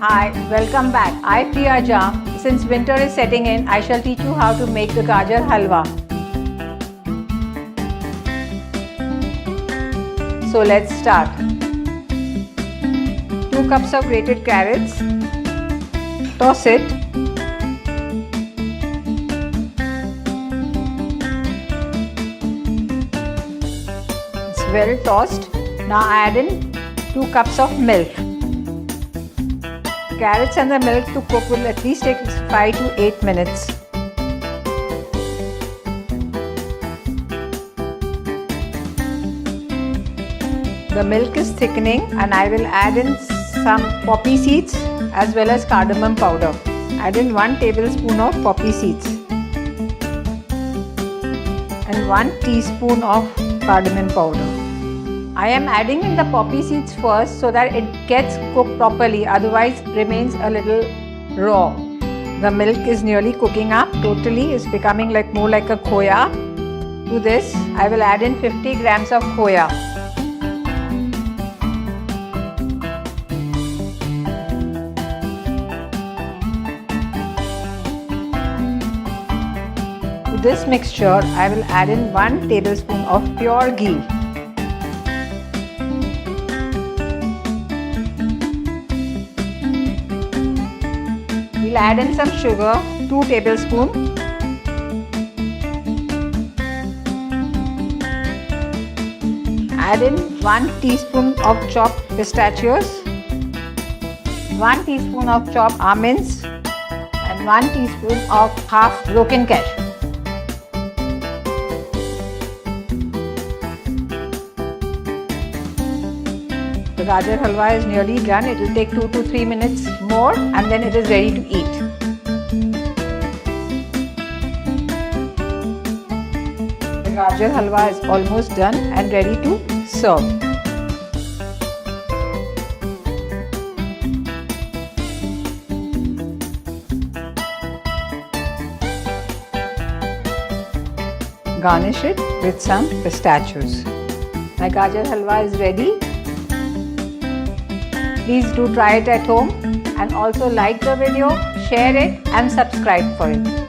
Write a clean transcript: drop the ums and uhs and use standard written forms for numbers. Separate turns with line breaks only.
Hi, welcome back. I Priya. Since winter is setting in, I shall teach you how to make the Gajar Halwa. So let's start. 2 cups of grated carrots. Toss it. It's well tossed. Now add in 2 cups of milk. Carrots and the milk to cook will at least take 5 to 8 minutes. The milk is thickening and I will add in some poppy seeds as well as cardamom powder. Add in 1 tablespoon of poppy seeds and 1 teaspoon of cardamom powder. I am adding in the poppy seeds first so that it gets cooked properly, otherwise it remains a little raw. The milk is nearly cooking up totally, it's becoming more like a khoya. To this I will add in 50 grams of khoya. To this mixture I will add in 1 tablespoon of pure ghee. We'll add in some sugar, 2 tablespoons. Add in 1 teaspoon of chopped pistachios, 1 teaspoon of chopped almonds and 1 teaspoon of half broken cashew. The Gajar Halwa is nearly done. It will take 2 to 3 minutes more and then it is ready to eat. The Gajar Halwa is almost done and ready to serve. Garnish it with some pistachios. My Gajar Halwa is ready. Please do try it at home and also like the video, share it and subscribe for it.